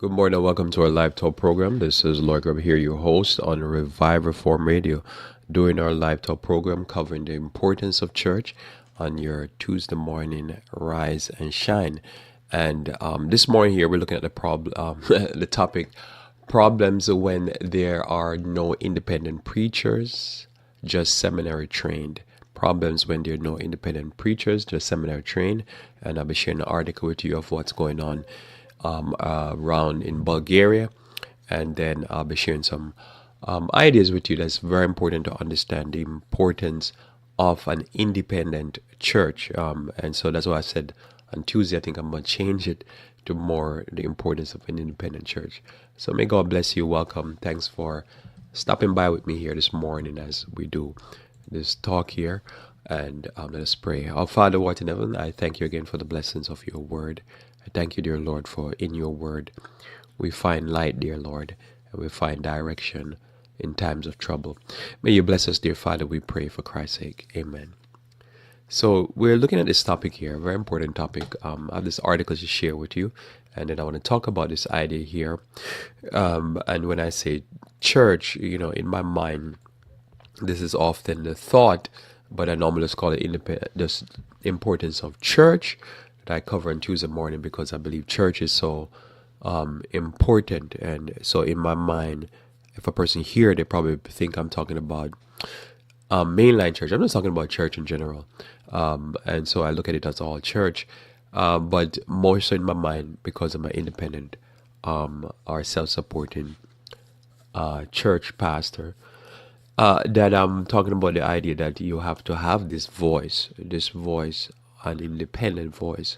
Good morning and welcome to our live talk program. This is Lloyd Grubb here, your host on Revive Reform Radio, doing our live talk program covering the importance of church on your Tuesday morning rise and shine. And this morning here, we're looking at the the topic problems when there are no independent preachers, just seminary trained. Problems when there are no independent preachers, just seminary trained. And I'll be sharing an article with you of what's going on around in Bulgaria, and then I'll be sharing some ideas with you that's very important to understand the importance of an independent church. And so that's why I said on Tuesday, I think I'm going to change it to more the importance of an independent church. So may God bless you. Welcome. Thanks for stopping by with me here this morning as we do this talk here. And let us pray. Our Father, who art in heaven, I thank you again for the blessings of your word. I thank you, dear Lord, for in your word we find light, dear Lord, and we find direction in times of trouble. May you bless us, dear Father, we pray for Christ's sake. Amen. So we're looking at this topic here, a very important topic. I have this article to share with you, and then I want to talk about this idea here. And when I say church, in my mind, this is often the thought, but I normally just call it this importance of church that I cover on Tuesday morning because I believe church is so important. And so in my mind, if a person here, they probably think I'm talking about mainline church. I'm not talking about church in general. And so I look at it as all church, but more so in my mind because I'm an independent or self-supporting church pastor. That I'm talking about the idea that you have to have this voice, an independent voice.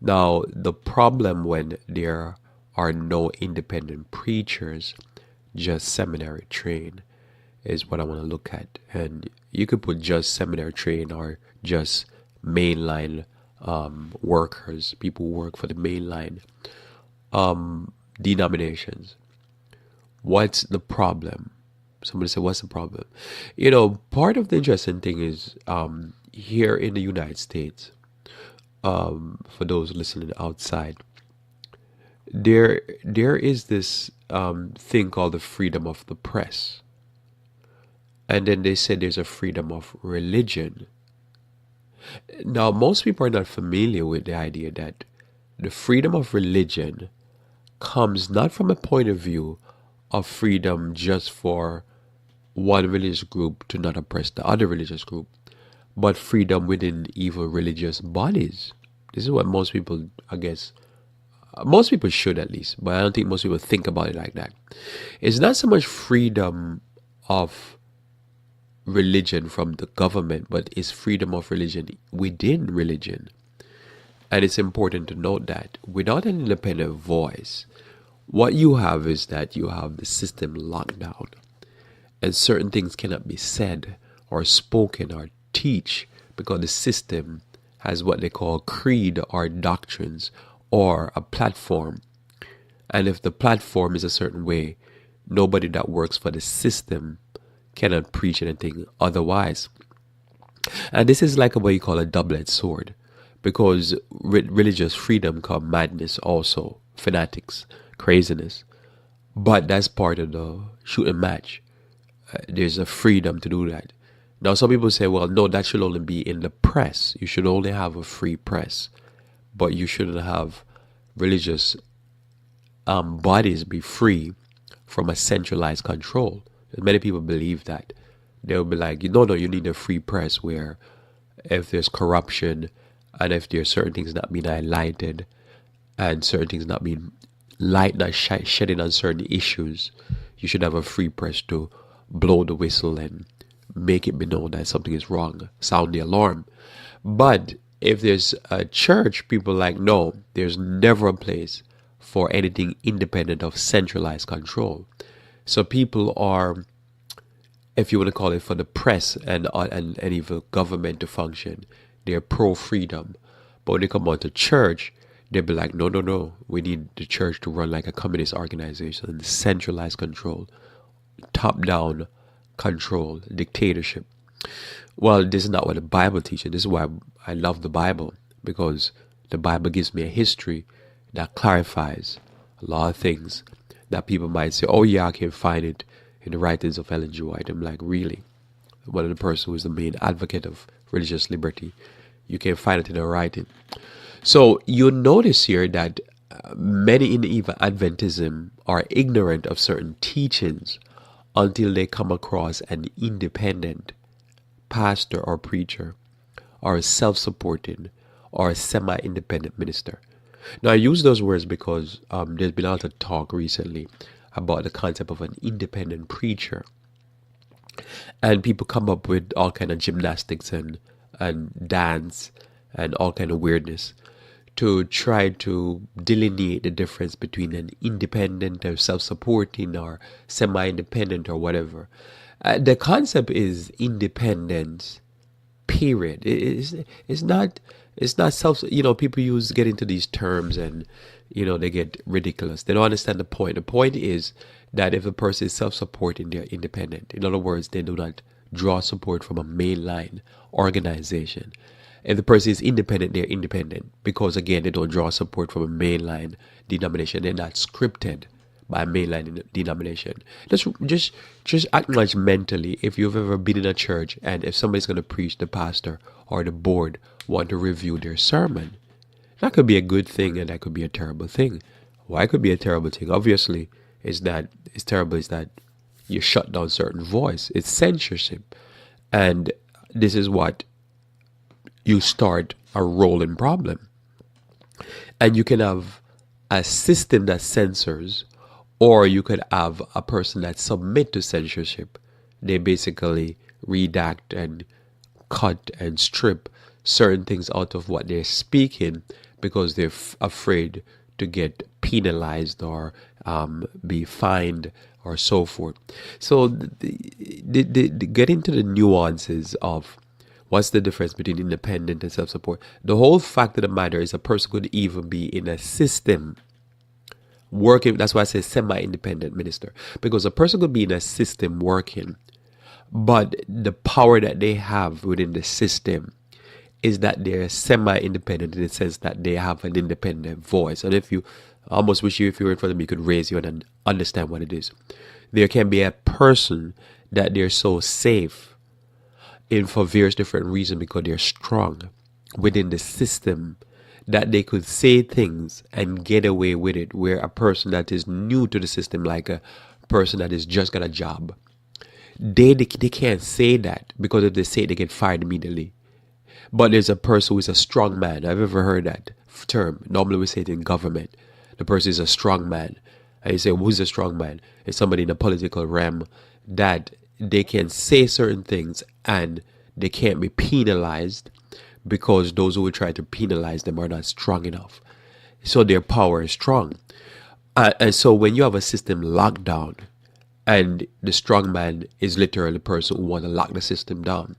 Now, the problem when there are no independent preachers, just seminary trained, is what I want to look at. And you could put just seminary trained or just mainline workers, people who work for the mainline denominations. What's the problem? Somebody said, what's the problem? Part of the interesting thing is here in the United States, for those listening outside, there is this thing called the freedom of the press. And then they said there's a freedom of religion. Now, most people are not familiar with the idea that the freedom of religion comes not from a point of view of freedom just for one religious group to not oppress the other religious group, but freedom within even religious bodies. This is what most people, I guess, most people should at least, but I don't think most people think about it like that. It's not so much freedom of religion from the government, but it's freedom of religion within religion. And it's important to note that without an independent voice, what you have is that you have the system locked down. And certain things cannot be said or spoken or teach because the system has what they call creed or doctrines or a platform. And if the platform is a certain way, nobody that works for the system cannot preach anything otherwise. And this is like what you call a double-edged sword, because religious freedom comes madness also, fanatics, craziness. But that's part of the shoot and match. There's a freedom to do that. Now, some people say, well, no, that should only be in the press. You should only have a free press. But you shouldn't have religious bodies be free from a centralized control. Many people believe that. They'll be like, no, you need a free press where if there's corruption and if there's certain things not being highlighted and certain things not being shedding on certain issues, you should have a free press to blow the whistle and make it be known that something is wrong, sound the alarm. But if there's a church, people are like, no, there's never a place for anything independent of centralized control. So people are, if you want to call it for the press and even government to function, they're pro-freedom. But when they come out to church, they'll be like, no, we need the church to run like a communist organization, centralized control, top-down control, dictatorship. Well, this is not what the Bible teaches. This is why I love the Bible, because the Bible gives me a history that clarifies A lot of things that people might say, oh yeah, I can find it in the writings of Ellen G. White. I'm like, really? One of the person who is the main advocate of religious liberty. You can find it in her writing. So you notice here that many in Adventism are ignorant of certain teachings until they come across an independent pastor or preacher or a self-supporting or a semi-independent minister. Now I use those words because there's been a lot of talk recently about the concept of an independent preacher, and people come up with all kind of gymnastics and dance and all kind of weirdness to try to delineate the difference between an independent or self-supporting or semi-independent or whatever. The concept is independence, period. It's not self. People get into these terms and they get ridiculous. They don't understand the point. The point is that if a person is self-supporting, they're independent. In other words, they do not draw support from a mainline organization. If the person is independent, they're independent because, again, they don't draw support from a mainline denomination. They're not scripted by a mainline denomination. Just acknowledge mentally if you've ever been in a church and if somebody's going to preach, the pastor or the board want to review their sermon. That could be a good thing and that could be a terrible thing. Why it could be a terrible thing? Obviously, is that you shut down certain voice. It's censorship. And this is what you start a rolling problem. And you can have a system that censors, or you could have a person that submit to censorship. They basically redact and cut and strip certain things out of what they're speaking because they're afraid to get penalized or be fined or so forth. So get into the nuances of what's the difference between independent and self-support. The whole fact of the matter is a person could even be in a system working. That's why I say semi-independent minister, because a person could be in a system working, but the power that they have within the system is that they're semi-independent in the sense that they have an independent voice. And if you almost wish if you were in front of me, you could raise you and understand what it is. There can be a person that they're so safe in for various different reasons because they're strong within the system that they could say things and get away with it, where a person that is new to the system, like a person that has just got a job, they can't say that, because if they say it, they get fired immediately. But there's a person who is a strong man. I've ever heard that term. Normally we say it in government. The person is a strong man. And you say, who's a strong man? It's somebody in the political realm that they can say certain things and they can't be penalized because those who would try to penalize them are not strong enough. So their power is strong. And so when you have a system locked down, and the strong man is literally the person who wants to lock the system down,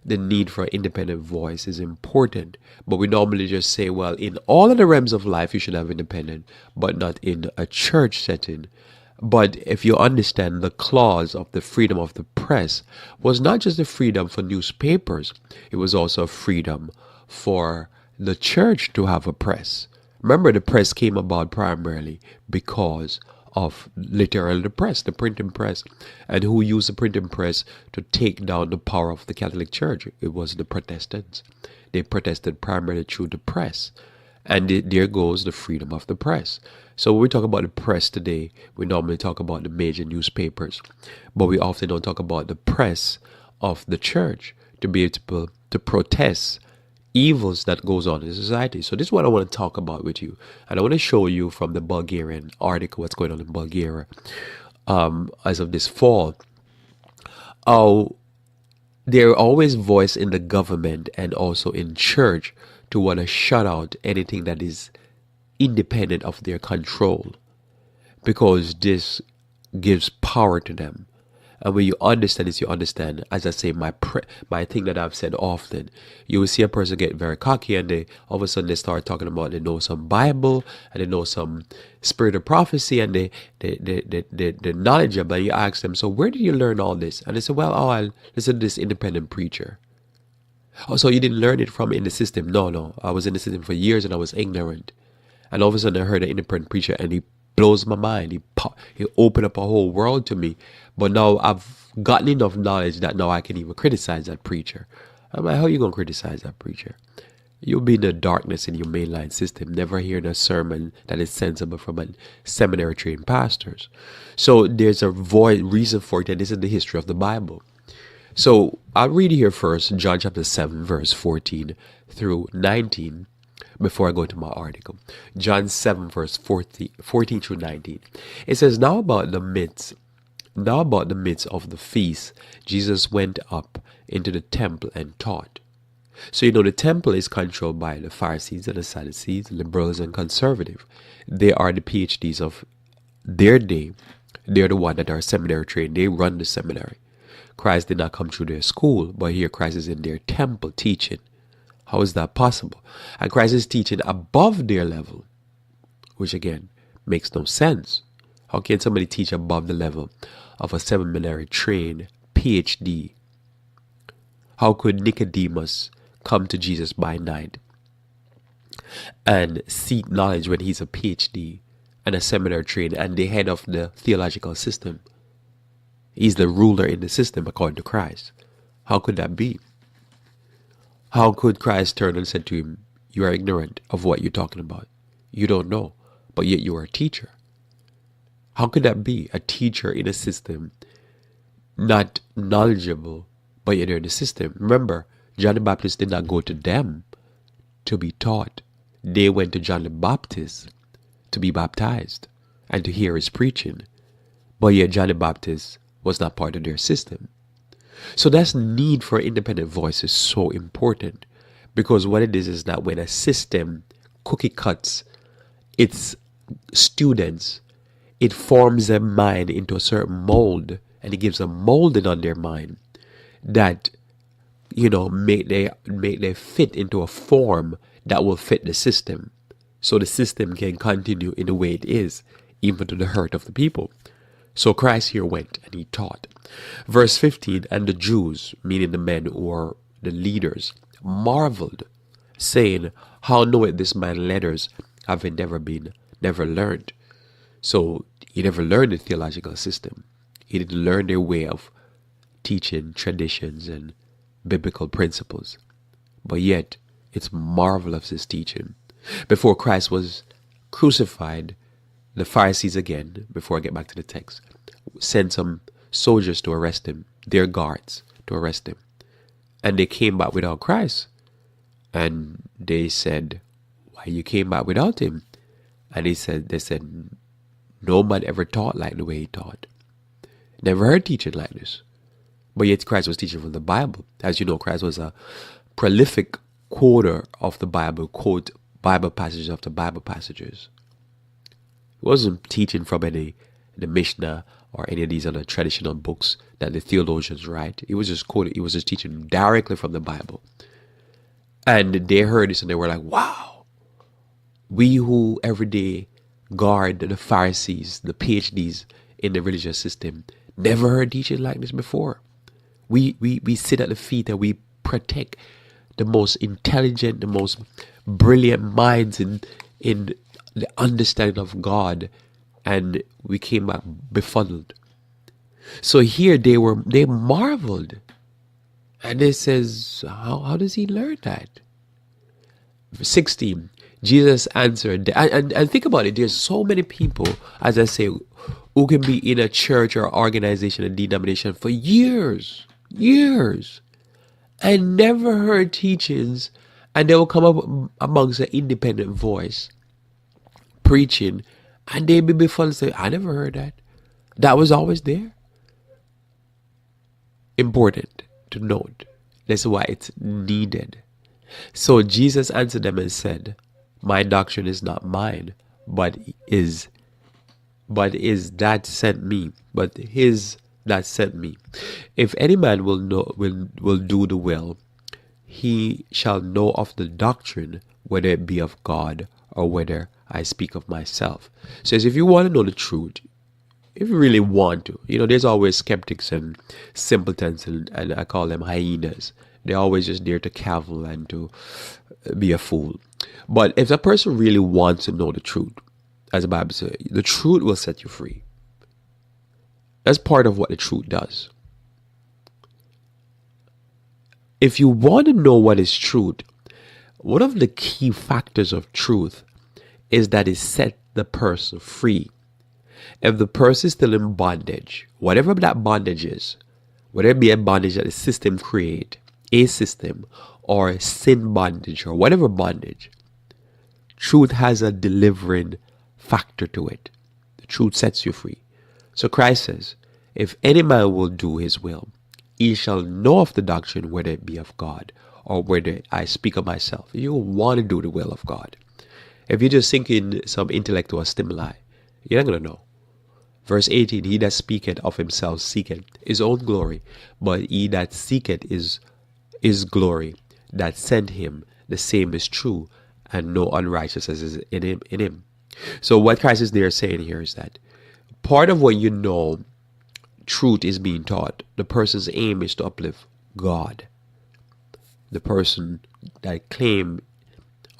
the need for an independent voice is important. But we normally just say, well, in all of the realms of life, you should have independent, but not in a church setting. But if you understand the clause of the freedom of the press was not just the freedom for newspapers, it was also a freedom for the church to have a press. Remember, the press came about primarily because of literally the press, the printing press. And who used the printing press to take down the power of the Catholic Church? It was the Protestants. They protested primarily through the press. And there goes the freedom of the press. So when we talk about the press today, we normally talk about the major newspapers. But we often don't talk about the press of the church to be able to protest evils that goes on in society. So this is what I want to talk about with you. And I want to show you from the Bulgarian article what's going on in Bulgaria as of this fall. They're always voiced in the government and also in church to want to shut out anything that is independent of their control, because this gives power to them. And when you understand this, you understand, as I say, my thing that I've said often. You will see a person get very cocky and they all of a sudden they start talking about they know some Bible and they know some spirit of prophecy and they're knowledgeable. And you ask them, so where did you learn all this? And they say, well, I listen to this independent preacher. Oh, so you didn't learn it from in the system? No. I was in the system for years and I was ignorant. And all of a sudden I heard an independent preacher and he blows my mind. He opened up a whole world to me. But now I've gotten enough knowledge that now I can even criticize that preacher. I'm like, how you gonna criticize that preacher? You'll be in the darkness in your mainline system, never hearing a sermon that is sensible from a seminary trained pastors. So there's a reason for it, and this is the history of the Bible. So I'll read here first, John chapter 7, verse 14 through 19, before I go to my article. John 7, verse 14 through 19. It says, Now about the midst of the feast, Jesus went up into the temple and taught. So the temple is controlled by the Pharisees and the Sadducees, liberals and conservative. They are the PhDs of their day. They're the ones that are seminary trained. They run the seminary. Christ did not come through their school, but here Christ is in their temple teaching. How is that possible? And Christ is teaching above their level, which again makes no sense. How can somebody teach above the level of a seminary trained PhD? How could Nicodemus come to Jesus by night and seek knowledge when he's a PhD and a seminary trained and the head of the theological system? He's the ruler in the system according to Christ. How could that be? How could Christ turn and said to him, you are ignorant of what you're talking about. You don't know, but yet you are a teacher. How could that be? A teacher in a system, not knowledgeable, but yet they're in the system. Remember, John the Baptist did not go to them to be taught. They went to John the Baptist to be baptized and to hear his preaching. But yet John the Baptist was not part of their system. So that's need for independent voice is so important, because what it is that when a system cookie cuts its students, it forms their mind into a certain mold, and it gives a molding on their mind that make they fit into a form that will fit the system, so the system can continue in the way it is, even to the hurt of the people. So Christ here went and he taught. Verse 15, and the Jews, meaning the men who are the leaders, marveled, saying, how knoweth this man letters, having never learned? So he never learned the theological system. He didn't learn their way of teaching traditions and biblical principles. But yet, it's marvelous his teaching. Before Christ was crucified, the Pharisees again, before I get back to the text, sent some soldiers to arrest him, their guards to arrest him. And they came back without Christ. And they said, why you came back without him? And they said, no man ever taught like the way he taught. Never heard teaching like this. But yet Christ was teaching from the Bible. As you know, Christ was a prolific quoter of the Bible, quote Bible passages after Bible passages. He wasn't teaching from the Mishnah or any of these other traditional books that the theologians write. He was just quoting. He was just teaching directly from the Bible. And they heard this and they were like, wow, we who every day guard the Pharisees, the PhDs in the religious system, never heard teaching like this before. We sit at the feet and we protect the most intelligent, the most brilliant minds in the understanding of God, and we came back befuddled. So here they marveled, and they says, how does he learn that? 16, Jesus answered, and think about it, there's so many people, as I say, who can be in a church or organization and denomination for years, and never heard teachings, and they will come up amongst an independent voice preaching, and they be befuddled and say, I never heard that. That was always there. Important to note. That's why it's needed. So Jesus answered them and said, my doctrine is not mine, but is that sent me, but his that sent me. If any man will do the will, he shall know of the doctrine, whether it be of God or whether I speak of myself. Says if you want to know the truth, if you really want to, there's always skeptics and simpletons, and I call them hyenas. They're always just there to cavil and to be a fool. But if a person really wants to know the truth, as the Bible says. The truth will set you free. That's part of what the truth does. If you want to know what is truth, one of the key factors of truth is that it set the person free. If the person is still in bondage, whatever that bondage is, whether it be a bondage that the system create, a system, or sin bondage, or whatever bondage, truth has a delivering factor to it. The truth sets you free. So Christ says, if any man will do his will, he shall know of the doctrine, whether it be of God or whether I speak of myself. You want to do the will of God. If you're just thinking some intellectual stimuli, you're not going to know. Verse 18, he that speaketh of himself seeketh his own glory, but he that seeketh his glory that sent him, the same is true, and no unrighteousness is in him. So what Christ is there saying here is that part of what you know truth is being taught, the person's aim is to uplift God. The person that claim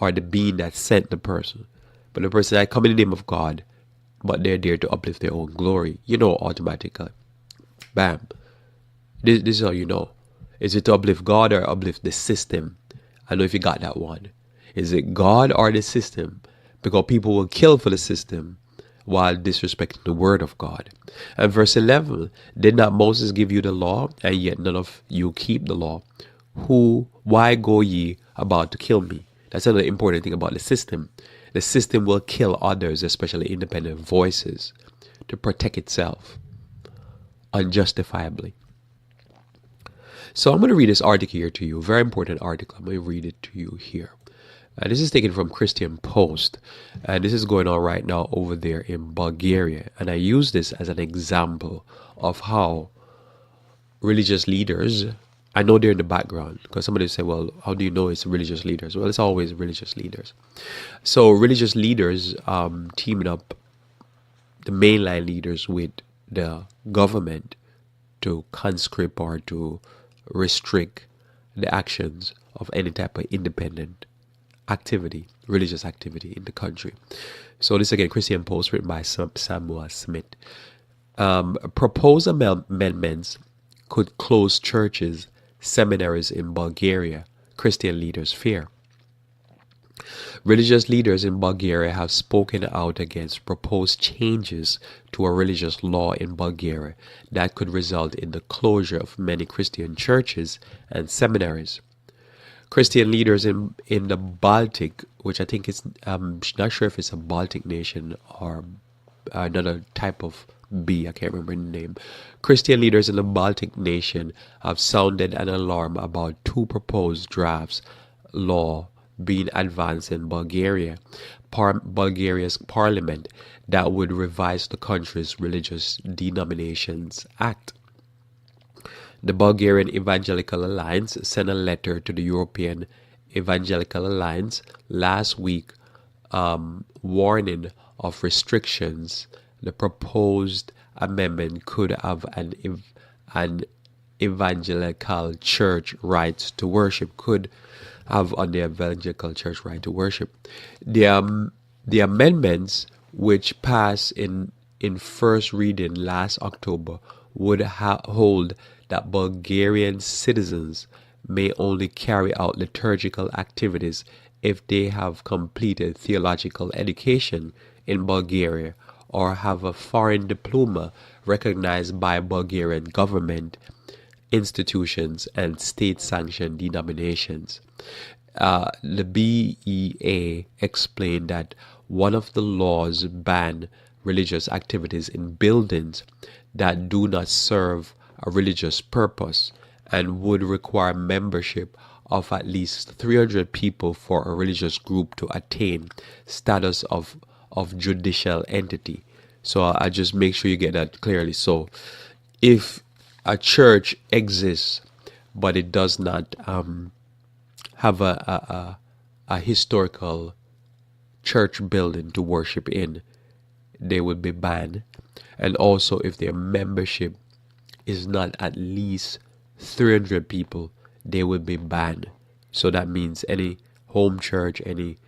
or the being that sent the person. But the person that come in the name of God, but they're there to uplift their own glory, you know automatically. Bam. This is how you know. Is it to uplift God or uplift the system? I know if you got that one. Is it God or the system? Because people will kill for the system while disrespecting the word of God. And verse 11, did not Moses give you the law, and yet none of you keep the law? Why go ye about to kill me? That's another important thing about the system. The system will kill others, especially independent voices, to protect itself unjustifiably. So I'm going to read this article here to you, a very important article. I'm going to read it to you here. This is taken from Christian Post, and this is going on right now over there in Bulgaria. And I use this as an example of how religious leaders, I know they're in the background, because somebody say, well, how do you know it's religious leaders? Well, it's always religious leaders. So religious leaders teaming up the mainline leaders with the government to conscript or to restrict the actions of any type of independent activity, religious activity in the country. So this again, Christian Post, written by Samuel Smith. Proposed amendments could close churches, seminaries in Bulgaria, Christian leaders fear. Religious leaders in Bulgaria have spoken out against proposed changes to a religious law in Bulgaria that could result in the closure of many Christian churches and seminaries. Christian leaders in the Baltic, which I think is, I'm not sure if it's a Baltic nation or another type of I can't remember the name. Christian leaders in the Baltic nation have sounded an alarm about two proposed drafts law being advanced in Bulgaria, Bulgaria's parliament, that would revise the country's Religious Denominations Act. The Bulgarian Evangelical Alliance sent a letter to the European Evangelical Alliance last week warning of restrictions the proposed amendment could have an evangelical church rights to worship, could have on the evangelical church right to worship. The amendments, which passed in first reading last October, would hold that Bulgarian citizens may only carry out liturgical activities if they have completed theological education in Bulgaria or have a foreign diploma recognized by Bulgarian government, institutions, and state-sanctioned denominations. The BEA explained that one of the laws ban religious activities in buildings that do not serve a religious purpose and would require membership of at least 300 people for a religious group to attain status of judicial entity. So I just make sure you get that clearly. So if a church exists but it does not have a historical church building to worship in, they would be banned. And also if their membership is not at least 300 people, they would be banned. So that means any home church, any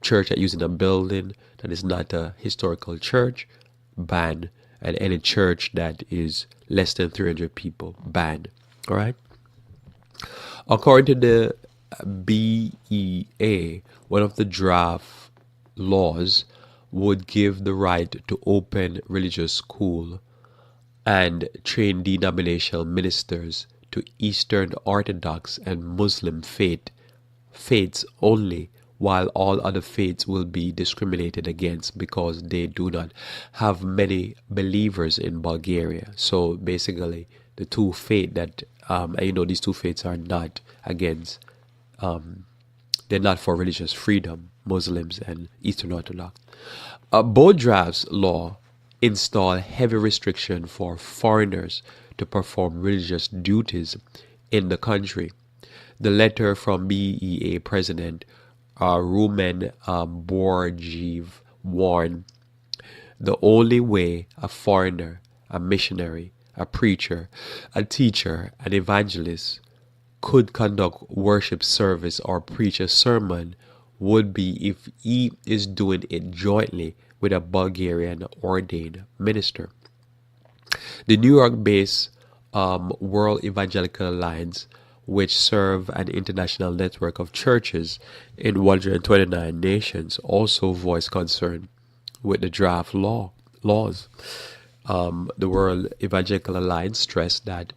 church that using a building that is not a historical church, ban. And any church that is less than 300 people, ban. All right. According to the BEA, one of the draft laws would give the right to open religious school and train denominational ministers to Eastern Orthodox and Muslim faiths only, while all other faiths will be discriminated against because they do not have many believers in Bulgaria. So basically, the two faiths that these two faiths are not against, they're not for religious freedom, Muslims and Eastern Orthodox. Both drafts law install heavy restriction for foreigners to perform religious duties in the country. The letter from BEA President Rumen Borgiev warned the only way a foreigner, a missionary, a preacher, a teacher, an evangelist could conduct worship service or preach a sermon would be if he is doing it jointly with a Bulgarian ordained minister. The New York-based World Evangelical Alliance, which serve an international network of churches in 129 nations, also voiced concern with the draft laws. The World Evangelical Alliance stressed that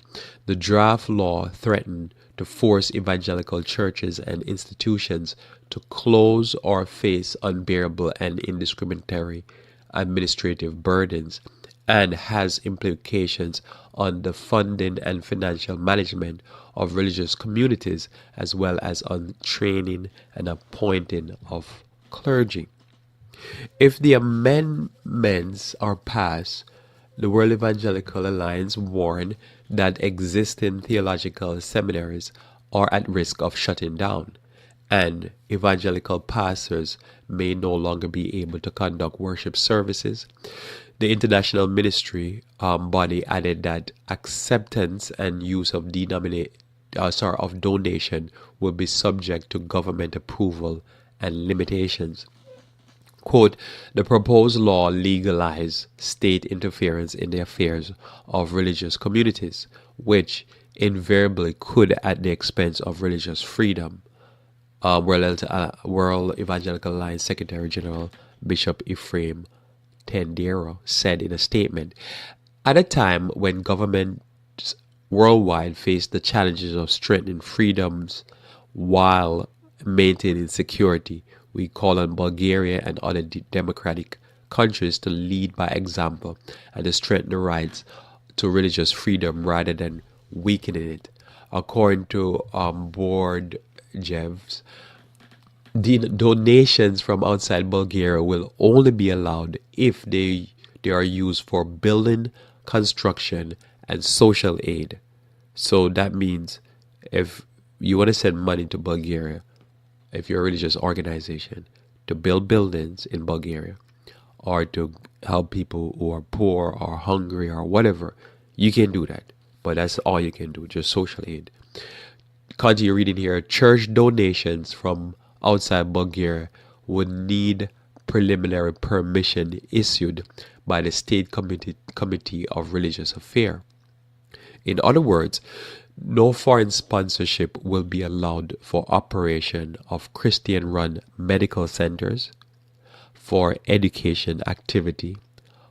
the draft law threatened to force evangelical churches and institutions to close or face unbearable and indiscriminatory administrative burdens, and has implications on the funding and financial management of religious communities, as well as on training and appointing of clergy. If the amendments are passed, the World Evangelical Alliance warned that existing theological seminaries are at risk of shutting down, and evangelical pastors may no longer be able to conduct worship services. The international ministry body added that acceptance and use of donation will be subject to government approval and limitations. Quote, the proposed law legalizes state interference in the affairs of religious communities, which invariably could at the expense of religious freedom. World Evangelical Alliance Secretary General Bishop Ephraim Tendero said in a statement, at a time when governments worldwide face the challenges of strengthening freedoms while maintaining security, we call on Bulgaria and other democratic countries to lead by example and to strengthen the rights to religious freedom rather than weakening it. According to Board Jevs, the donations from outside Bulgaria will only be allowed if they are used for building, construction, and social aid. So that means if you want to send money to Bulgaria, if you're a religious organization, to build buildings in Bulgaria or to help people who are poor or hungry or whatever, you can do that. But that's all you can do, just social aid. Continue reading here. Church donations from outside Bulgaria would need preliminary permission issued by the State Committee of Religious Affairs. In other words, no foreign sponsorship will be allowed for operation of Christian-run medical centers, for education activity,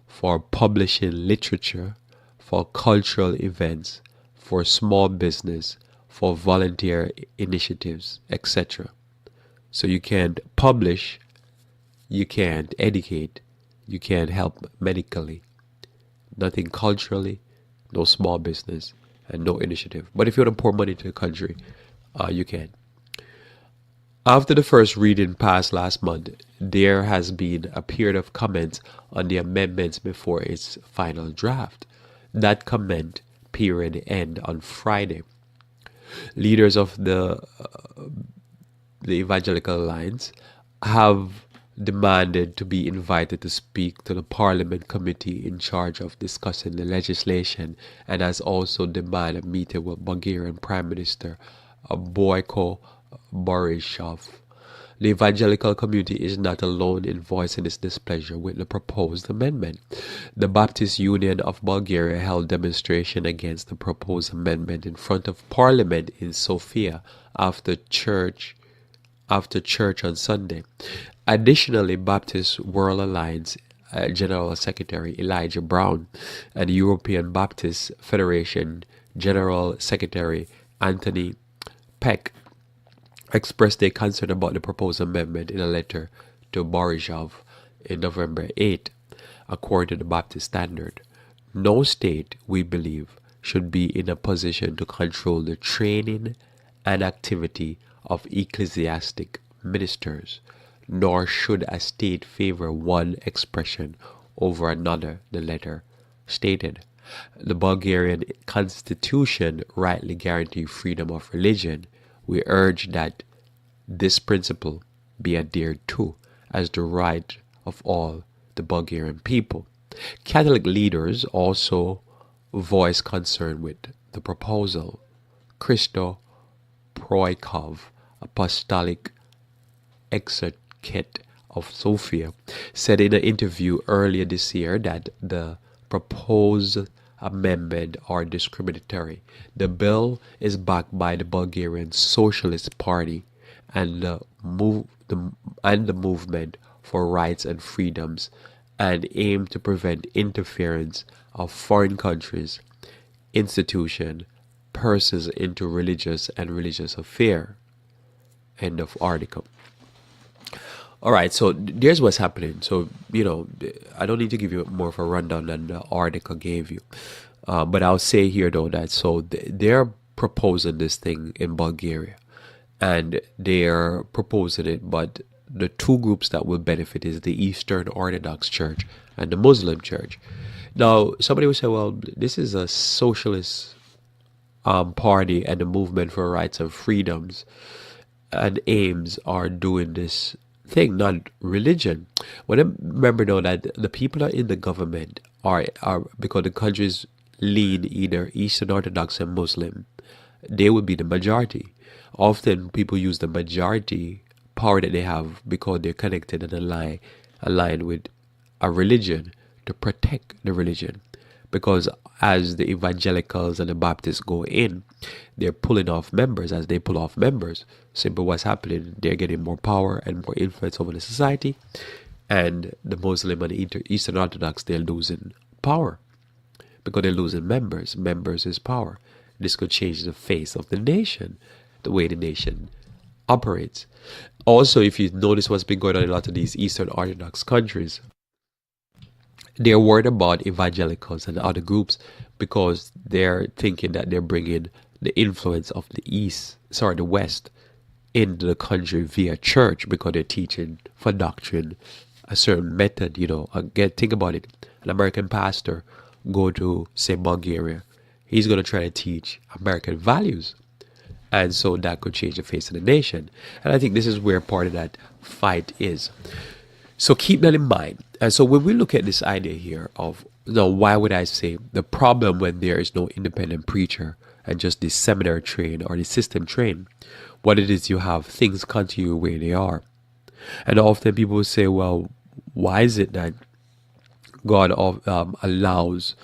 for publishing literature, for cultural events, for small business, for volunteer initiatives, etc. So you can't publish, you can't educate, you can't help medically, nothing culturally, no small business, and no initiative. But if you want to pour money to the country, you can. After the first reading passed last month, there has been a period of comments on the amendments before its final draft. That comment period ended on Friday. Leaders of the Evangelical Alliance have demanded to be invited to speak to the Parliament Committee in charge of discussing the legislation, and has also demanded a meeting with Bulgarian Prime Minister Boyko Borisov. The evangelical community is not alone in voicing its displeasure with the proposed amendment. The Baptist Union of Bulgaria held demonstration against the proposed amendment in front of Parliament in Sofia after church on Sunday. Additionally, Baptist World Alliance General Secretary Elijah Brown and European Baptist Federation General Secretary Anthony Peck expressed their concern about the proposed amendment in a letter to Borisov in November 8. According to the Baptist Standard, no state, we believe, should be in a position to control the training and activity of ecclesiastic ministers, nor should a state favor one expression over another, the letter stated. The Bulgarian constitution rightly guarantees freedom of religion. We urge that this principle be adhered to as the right of all the Bulgarian people. Catholic leaders also voiced concern with the proposal. Christo Proikov, Apostolic Exarchate of Sofia, said in an interview earlier this year that the proposed amendment are discriminatory. The bill is backed by the Bulgarian Socialist Party and the movement for rights and freedoms, and aim to prevent interference of foreign countries, institutions, persons into religious and religious affair. End of article. All right, so there's what's happening. So, I don't need to give you more of a rundown than the article gave you. But I'll say here, though, that so they're proposing this thing in Bulgaria. And they're proposing it, but the two groups that will benefit is the Eastern Orthodox Church and the Muslim Church. Now, somebody will say, well, this is a socialist party, and the movement for rights and freedoms and aims are doing this thing, not religion. Well, remember though that the people are in the government are because the countries lean either Eastern Orthodox and Muslim, they would be the majority. Often people use the majority power that they have because they're connected and aligned with a religion to protect the religion. Because as the evangelicals and the Baptists go in, they're pulling off members. As they pull off members, simply what's happening, they're getting more power and more influence over the society. And the Muslim and the Eastern Orthodox, they're losing power because they're losing members. Members is power. This could change the face of the nation, the way the nation operates. Also, if you notice what's been going on in a lot of these Eastern Orthodox countries, they're worried about evangelicals and other groups because they're thinking that they're bringing the influence of the West into the country via church because they're teaching for doctrine a certain method. Again, think about it. An American pastor go to, say, Bulgaria. He's going to try to teach American values. And so that could change the face of the nation. And I think this is where part of that fight is. So keep that in mind. And so when we look at this idea here of, why would I say the problem when there is no independent preacher and just the seminary train or the system train, what it is you have, things continue where they are. And often people will say, well, why is it that God allows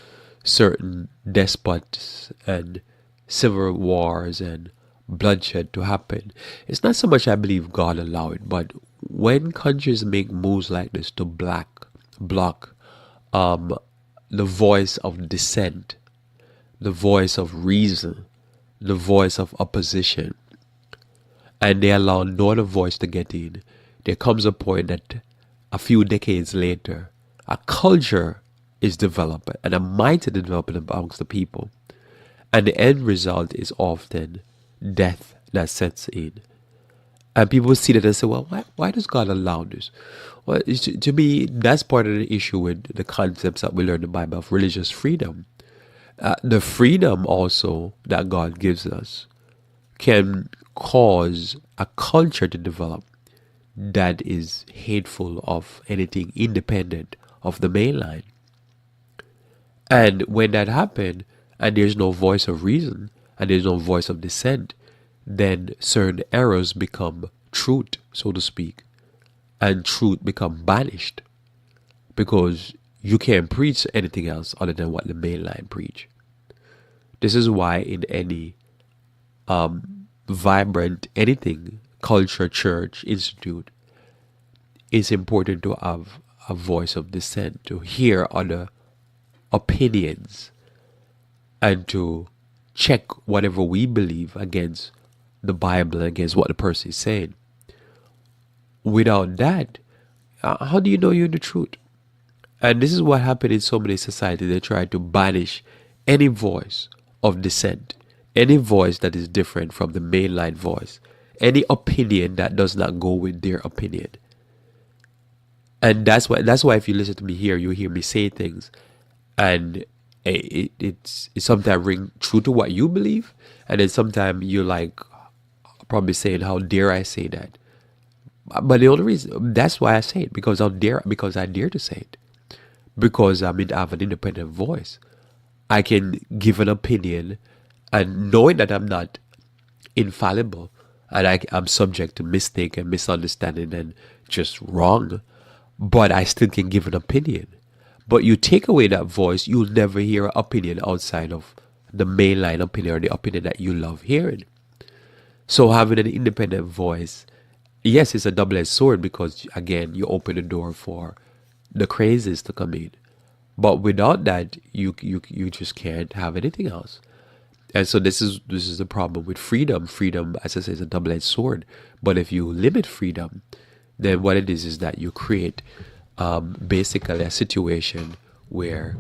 certain despots and civil wars and bloodshed to happen? It's not so much I believe God allowed it, but when countries make moves like this to block the voice of dissent, the voice of reason, the voice of opposition, and they allow no other voice to get in, there comes a point that a few decades later, a culture is developed and a mindset is developed amongst the people. And the end result is often death that sets in. And people see that and say, well, why does God allow this? Well, to me, that's part of the issue with the concepts that we learn in the Bible of religious freedom. The freedom also that God gives us can cause a culture to develop that is hateful of anything independent of the main line. And when that happens, and there's no voice of reason, and there's no voice of dissent, then certain errors become truth, so to speak, and truth become banished because you can't preach anything else other than what the main line preach. This is why in any vibrant anything, culture, church, institute, it's important to have a voice of dissent, to hear other opinions, and to check whatever we believe against the Bible, against what the person is saying. Without that, how do you know you're in the truth? And this is what happened in so many societies. They try to banish any voice of dissent, any voice that is different from the mainline voice, any opinion that does not go with their opinion. And that's why if you listen to me here, you hear me say things, and it's sometimes ring true to what you believe, and then sometimes you're like probably saying, "How dare I say that?" But the only reason that's why I say it, because I dare to say it, because I have an independent voice. I can give an opinion, and knowing that I'm not infallible, and I'm subject to mistake and misunderstanding and just wrong, but I still can give an opinion. But you take away that voice, you'll never hear an opinion outside of the mainline opinion or the opinion that you love hearing. So having an independent voice, yes, it's a double-edged sword, because again, you open the door for the crazies to come in. But without that, you just can't have anything else. And so this is the problem with freedom. Freedom, as I say, is a double-edged sword. But if you limit freedom, then what it is that you create basically a situation where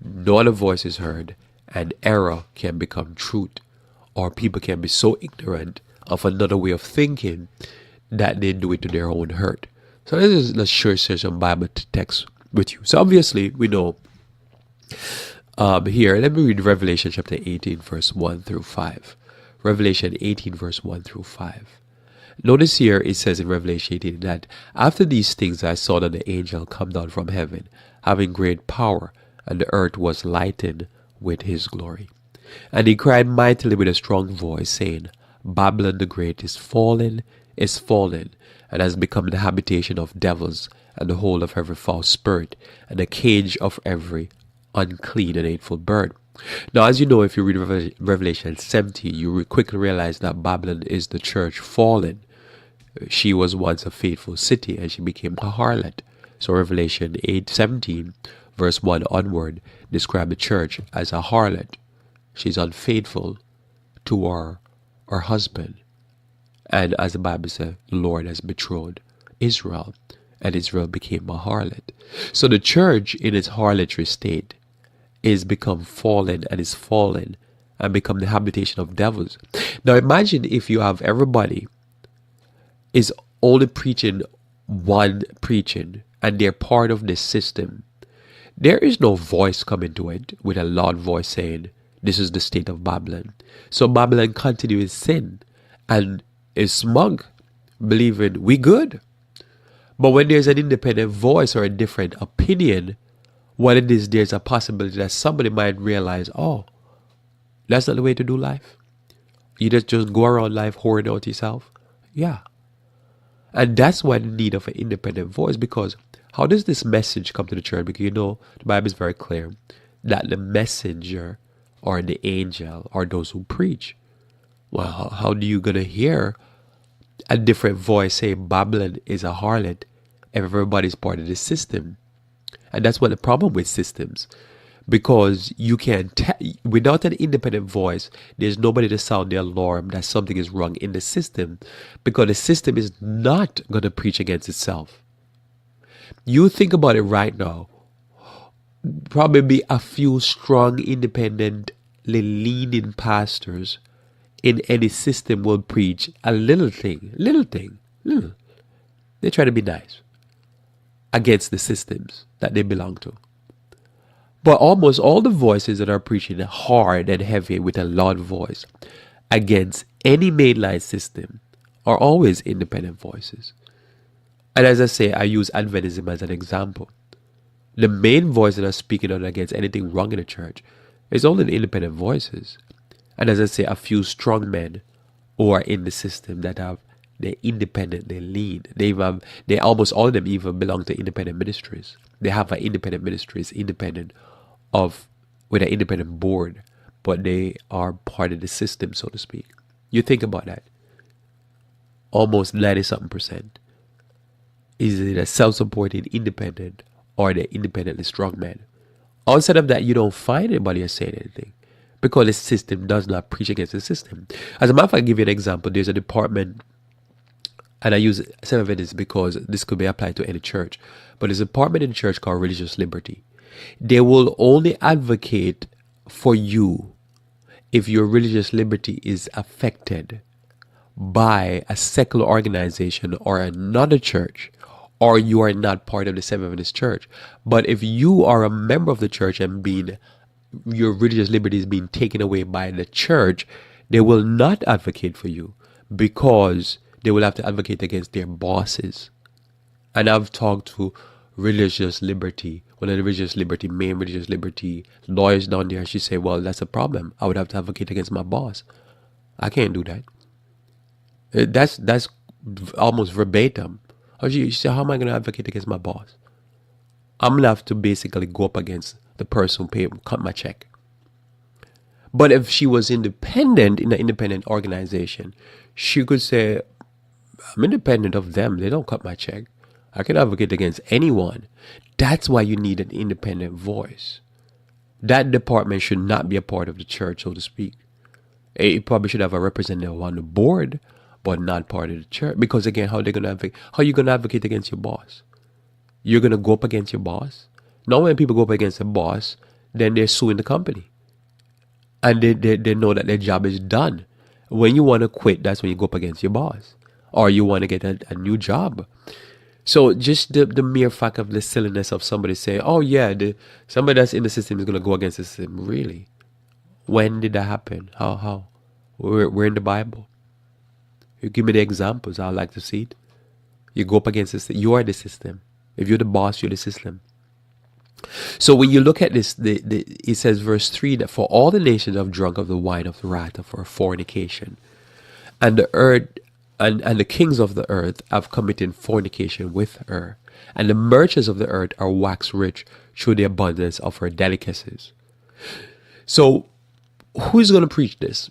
no other voice is heard, and error can become truth, or people can be so ignorant of another way of thinking that they do it to their own hurt. So let's share some Bible text with you. So obviously we know here, let me read Revelation chapter 18 verse 1 through 5. Revelation 18 verse 1 through 5. Notice here it says in Revelation 18 that after these things I saw that the angel come down from heaven, having great power, and the earth was lightened with his glory. And he cried mightily with a strong voice, saying, Babylon the Great is fallen, and has become the habitation of devils, and the hole of every foul spirit, and the cage of every unclean and hateful bird. Now, as you know, if you read Revelation 17, you quickly realize that Babylon is the church fallen. She was once a faithful city, and she became a harlot. So Revelation 8:17, verse 1 onward, describe the church as a harlot. She's unfaithful to her husband. And as the Bible says, the Lord has betrothed Israel, and Israel became a harlot. So the church in its harlotry state is become fallen, and is fallen and become the habitation of devils. Now imagine if you have everybody is only preaching one preaching, and they're part of this system. There is no voice coming to it with a loud voice saying, this is the state of Babylon. So Babylon continues sin and is smug, believing we good. But when there's an independent voice or a different opinion, what it is, there's a possibility that somebody might realize, oh, that's not the way to do life. You just go around life whoring out yourself. Yeah. And that's why the need of an independent voice, because how does this message come to the church? Because the Bible is very clear that the messenger or the angel are those who preach. Well, how do you gonna hear a different voice say Babylon is a harlot if everybody's part of the system? And that's what the problem with systems, because you can't without an independent voice, there's nobody to sound the alarm that something is wrong in the system, because the system is not going to preach against itself. You think about it right now, probably a few strong, independently leaning pastors in any system will preach a little thing. They try to be nice against the systems that they belong to. But almost all the voices that are preaching hard and heavy with a loud voice against any mainline system are always independent voices. And as I say, I use Adventism as an example. The main voice that are speaking out against anything wrong in the church is only the independent voices. And as I say, a few strong men who are in the system that have They're independent. They lead. They almost all of them even belong to independent ministries. They have an independent ministries, independent of with an independent board, but they are part of the system, so to speak. You think about that. Almost 90 something percent. Is it a self-supporting independent or the independently strong man? Outside of that, you don't find anybody else saying anything because the system does not preach against the system. As a matter of fact, I'll give you an example. There's a department, and I use some of it is because this could be applied to any church, but there's a department in the church called religious liberty. They will only advocate for you if your religious liberty is affected by a secular organization or another church, or you are not part of the Seventh Adventist Church. But if you are a member of the church and your religious liberty is being taken away by the church, they will not advocate for you because they will have to advocate against their bosses. And I've talked to religious liberty, one of the main religious liberty lawyers down there. She said, well, that's a problem. I would have to advocate against my boss. I can't do that. That's almost verbatim. She said, how am I going to advocate against my boss? I'm going to have to basically go up against the person who cut my check. But if she was independent in an independent organization, she could say, I'm independent of them. They don't cut my check. I can advocate against anyone. That's why you need an independent voice. That department should not be a part of the church, so to speak. It probably should have a representative on the board, but not part of the church. Because again, how are you going to advocate against your boss? You're going to go up against your boss? Now when people go up against a boss, then they're suing the company. And they know that their job is done. When you want to quit, that's when you go up against your boss. Or you want to get a new job. So just the mere fact of the silliness of somebody saying, oh yeah, somebody that's in the system is going to go against the system. Really? When did that happen? How? We're in the Bible. You give me the examples. I'd like to see it. You go up against the system. You are the system. If you're the boss, you're the system. So when you look at this, it says verse 3 that for all the nations have drunk of the wine of the wrath of her fornication, and the earth and the kings of the earth have committed fornication with her, and the merchants of the earth are waxed rich through the abundance of her delicacies. So who's going to preach this?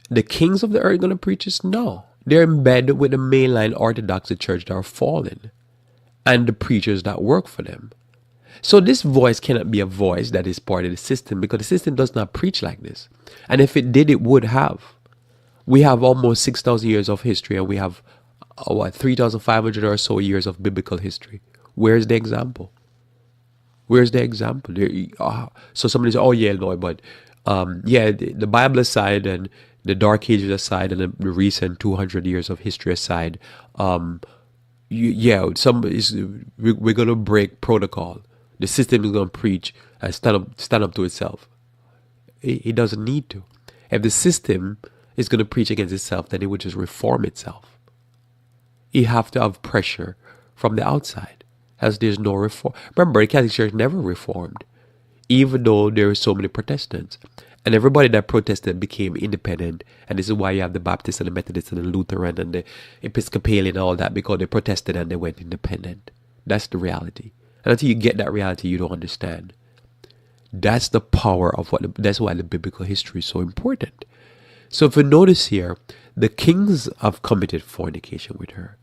The kings of the earth going to preach this? No. They're in bed with the mainline Orthodox church that are fallen and the preachers that work for them. So this voice cannot be a voice that is part of the system because the system does not preach like this. And if it did, it would have. We have almost 6,000 years of history and we have, 3,500 or so years of biblical history. Where's the example? Where's the example? So somebody says, oh yeah, Lord, but the Bible aside and the Dark Ages aside and the recent 200 years of history aside, we're going to break protocol. The system is going to preach and stand up to itself. It doesn't need to. If the system is going to preach against itself, then it would just reform itself. You have to have pressure from the outside, as there's no reform. Remember, the Catholic Church never reformed, even though there are so many Protestants. And everybody that protested became independent. And this is why you have the Baptists and the Methodists and the Lutheran and the Episcopalian and all that, because they protested and they went independent. That's the reality. And until you get that reality, you don't understand. That's the power of that's why the biblical history is so important. So if you notice here, the kings have committed fornication with her.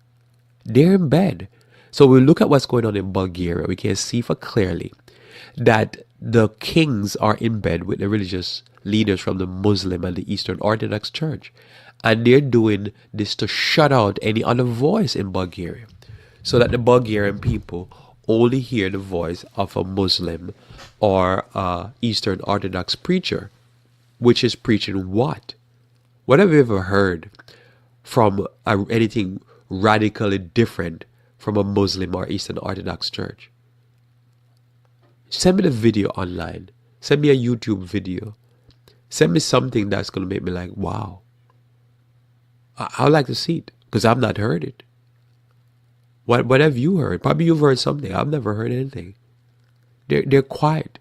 They're in bed. So we look at what's going on in Bulgaria. We can see for clearly that the kings are in bed with the religious leaders from the Muslim and the Eastern Orthodox Church. And they're doing this to shut out any other voice in Bulgaria, so that the Bulgarian people only hear the voice of a Muslim or Eastern Orthodox preacher, which is preaching what? What have you ever heard from anything radically different from a Muslim or Eastern Orthodox church? Send me the video online. Send me a YouTube video. Send me something that's going to make me like, wow. I'd like to see it because I've not heard it. What have you heard? Probably you've heard something. I've never heard anything. They're quiet.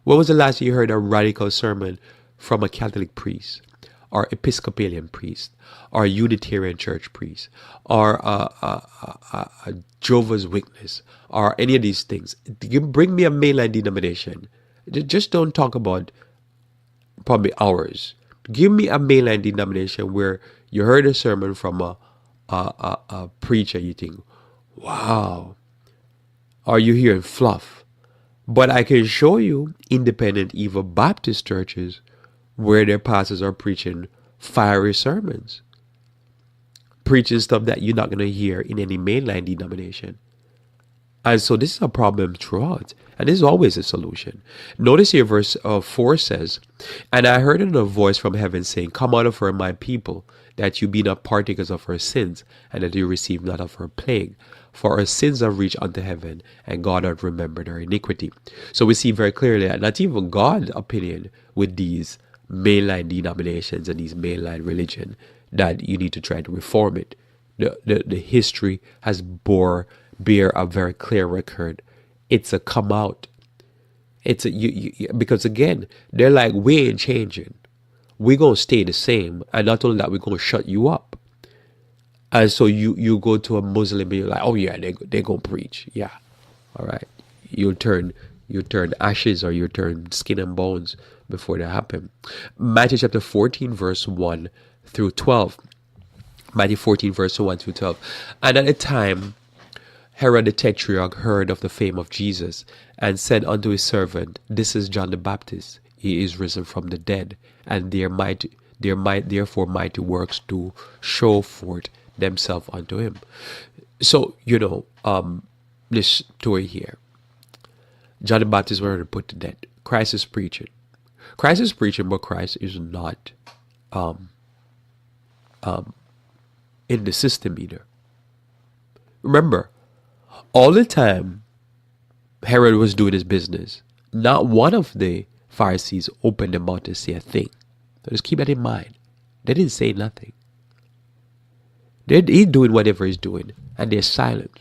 When was the last you heard a radical sermon from a Catholic priest or Episcopalian priest, or Unitarian church priest, or a Jehovah's Witness, or any of these things. You bring me a mainline denomination. Just don't talk about probably ours. Give me a mainline denomination where you heard a sermon from a preacher, you think, wow, are you hearing fluff? But I can show you independent, even Baptist churches where their pastors are preaching fiery sermons, preaching stuff that you're not going to hear in any mainline denomination. And so this is a problem throughout, and this is always a solution. Notice here verse 4 says, "And I heard a voice from heaven saying, Come out of her, my people, that you be not partakers of her sins, and that you receive not of her plague. For her sins have reached unto heaven, and God hath remembered her iniquity." So we see very clearly that not even God's opinion with these mainline denominations and these mainline religion, that you need to try to reform it. The history has bear a very clear record. It's a come out. It's a because again, they're like, we ain't changing. We're gonna stay the same, and not only that, we're gonna shut you up. And so you go to a Muslim and you're like, oh yeah, they gonna preach. Yeah. All right. You turn ashes, or you turn skin and bones before that happen. Matthew chapter 14 verse 1 through 12. Matthew 14 verse 1 through 12. And at the time Herod the Tetrarch heard of the fame of Jesus, and said unto his servant, This is John the Baptist. He is risen from the dead, and therefore mighty works do show forth themselves unto him. So, this story here. John the Baptist was put to death. Christ is preaching. Christ is preaching, but Christ is not in the system either. Remember, all the time Herod was doing his business, not one of the Pharisees opened their mouth to say a thing. So just keep that in mind. They didn't say nothing. He's doing whatever he's doing, and they're silent.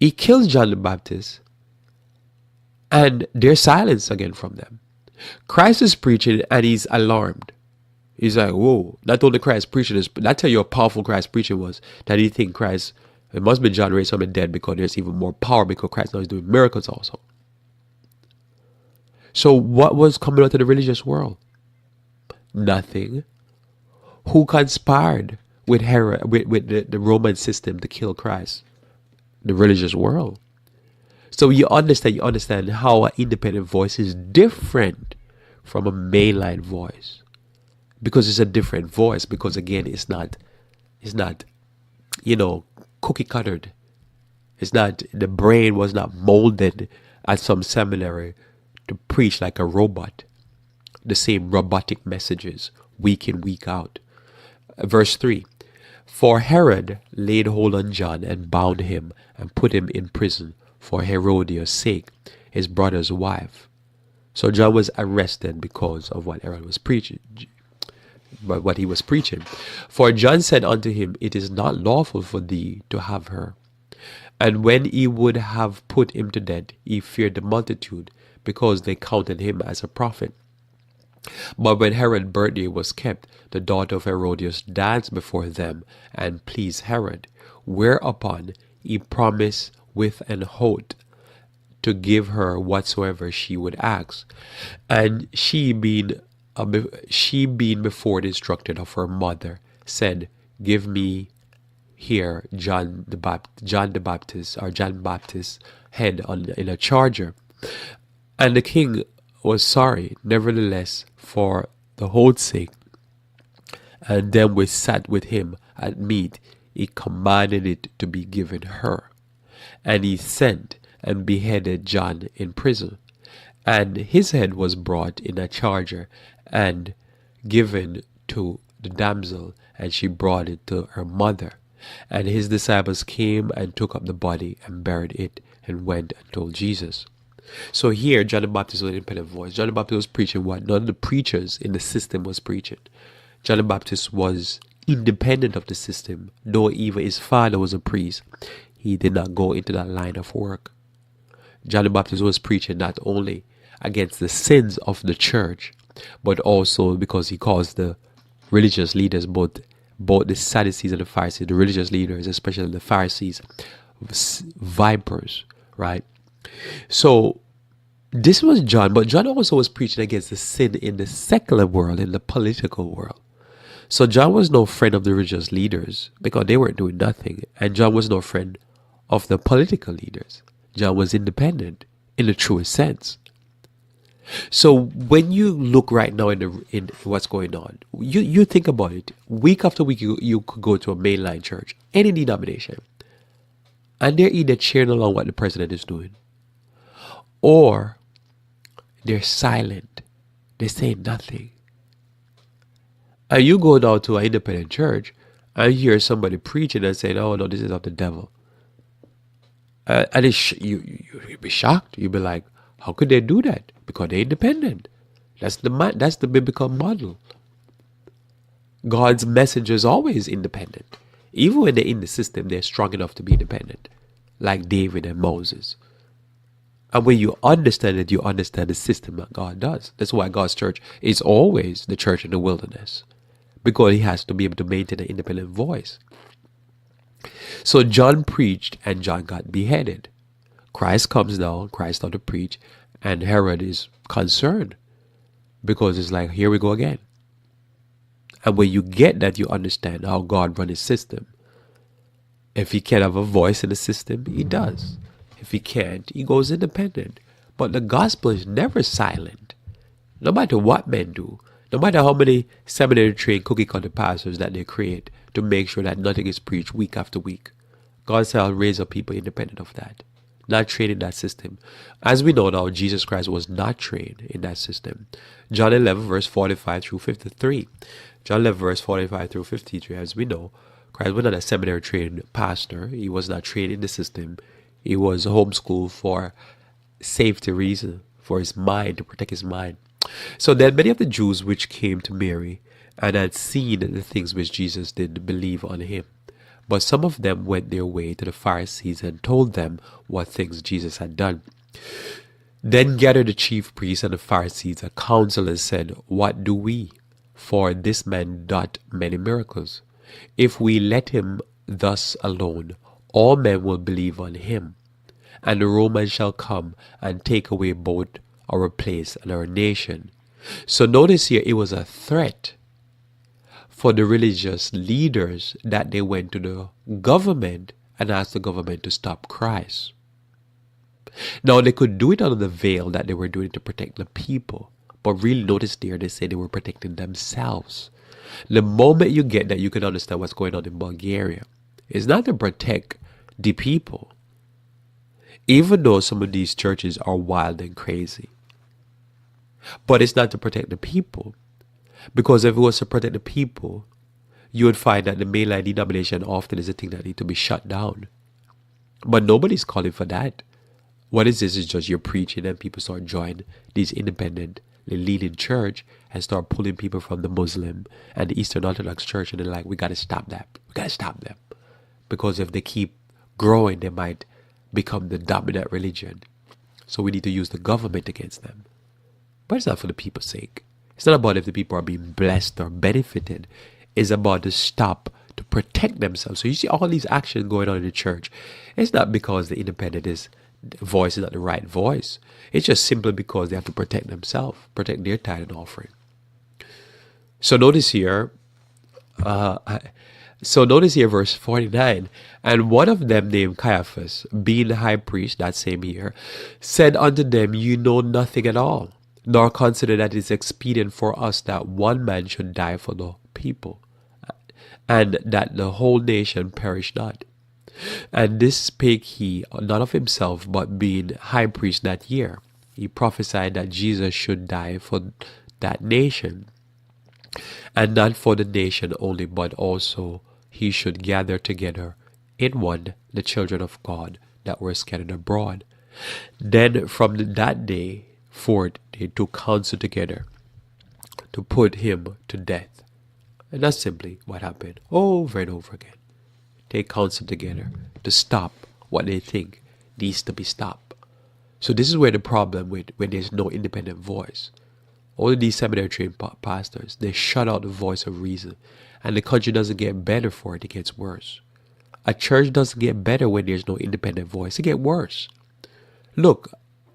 He kills John the Baptist, and there's silence again from them. Christ is preaching, and he's alarmed. He's like, whoa, not only Christ preaching this, but that's how your powerful Christ preaching was, that he think Christ, it must be John raised from the dead, because there's even more power, because Christ now is doing miracles also. So what was coming out of the religious world? Nothing. Who conspired with Herod, with the Roman system to kill Christ? The religious world. So you understand how an independent voice is different from a mainline voice. Because it's a different voice, because again, it's not cookie cuttered. It's not, the brain was not molded at some seminary to preach like a robot. The same robotic messages week in, week out. Verse 3. For Herod laid hold on John and bound him and put him in prison for Herodias' sake, his brother's wife. So John was arrested because of what Herod was preaching. But what he was preaching. For John said unto him, It is not lawful for thee to have her. And when he would have put him to death, he feared the multitude, because they counted him as a prophet. But when Herod's birthday was kept, the daughter of Herodias danced before them and pleased Herod, whereupon he promised with an oath to give her whatsoever she would ask. And she being before the instructed of her mother, said, Give me here John the Baptist head in a charger. And the king was sorry, nevertheless, for the oath's sake. And them which sat with him at meat, he commanded it to be given her. And he sent and beheaded John in prison. And his head was brought in a charger and given to the damsel, and she brought it to her mother. And his disciples came and took up the body and buried it, and went and told Jesus. So here, John the Baptist was an independent voice. John the Baptist was preaching what none of the preachers in the system was preaching. John the Baptist was independent of the system, though even his father was a priest. He did not go into that line of work. John the Baptist was preaching not only against the sins of the church, but also because he calls the religious leaders, both the Sadducees and the Pharisees, the religious leaders, especially the Pharisees, vipers, right? So this was John, but John also was preaching against the sin in the secular world, in the political world. So John was no friend of the religious leaders because they weren't doing nothing. And John was no friend of the political leaders. John was independent in the truest sense. So when you look right now in what's going on, you think about it. Week after week, you could go to a mainline church, any denomination, and they're either cheering along what the president is doing, or they're silent. They say nothing. And you go down to an independent church and hear somebody preaching and saying, "Oh no, this is of the devil," and you'd be shocked. You'd be like, "How could they do that?" Because they're independent. That's the biblical model. God's message is always independent. Even when they're in the system, they're strong enough to be independent, like David and Moses. And when you understand it, you understand the system that God does. That's why God's church is always the church in the wilderness, because he has to be able to maintain an independent voice. So John preached and John got beheaded. Christ comes down, Christ started to preach, and Herod is concerned because it's like, here we go again. And when you get that, you understand how God runs his system. If he can have a voice in the system, he does. If he can't, he goes independent. But the gospel is never silent. No matter what men do, no matter how many seminary trained cookie cutter pastors that they create to make sure that nothing is preached week after week, God said, I'll raise up people independent of that, not trained in that system. As we know now, Jesus Christ was not trained in that system. John 11 verse 45 through 53. John 11 verse 45 through 53, as we know, Christ was not a seminary trained pastor. He was not trained in the system. He was homeschooled for safety reason, for his mind, to protect his mind. So then many of the Jews which came to Mary and had seen the things which Jesus did believe on him. But some of them went their way to the Pharisees and told them what things Jesus had done. Then gathered the chief priests and the Pharisees a council and said, What do we? For this man doth many miracles. If we let him thus alone, all men will believe on him. And the Romans shall come and take away both our place and our nation. So notice here, it was a threat for the religious leaders that they went to the government and asked the government to stop Christ. Now they could do it under the veil that they were doing to protect the people. But really notice there, they say they were protecting themselves. The moment you get that, you can understand what's going on in Bulgaria. It's not to protect the people, even though some of these churches are wild and crazy. But it's not to protect the people, because if it was to protect the people, you would find that the mainline denomination often is a thing that needs to be shut down. But nobody's calling for that. What is this? Is just you're preaching and people start joining these independent leading church and start pulling people from the Muslim and the Eastern Orthodox Church, and they're like, we got to stop that. We got to stop them. Because if they keep growing, they might become the dominant religion. So we need to use the government against them. But it's not for the people's sake. It's not about if the people are being blessed or benefited. It's about to stop, to protect themselves. So you see all these actions going on in the church. It's not because the independent voice is not the right voice. It's just simply because they have to protect themselves, protect their tithe and offering. So notice here, verse 49, and one of them named Caiaphas, being the high priest, that same year, said unto them, You know nothing at all, nor consider that it is expedient for us that one man should die for the people, and that the whole nation perish not. And this spake he not of himself, but being high priest that year, he prophesied that Jesus should die for that nation, and not for the nation only, but also he should gather together in one the children of God that were scattered abroad. Then from that day forth they took counsel together to put him to death. And that's simply what happened over and over again. Take counsel together to stop what they think needs to be stopped. So this is where the problem with when there's no independent voice. Only these seminary trained pastors, they shut out the voice of reason. And the country doesn't get better for it, it gets worse. A church doesn't get better when there's no independent voice, it gets worse. Look,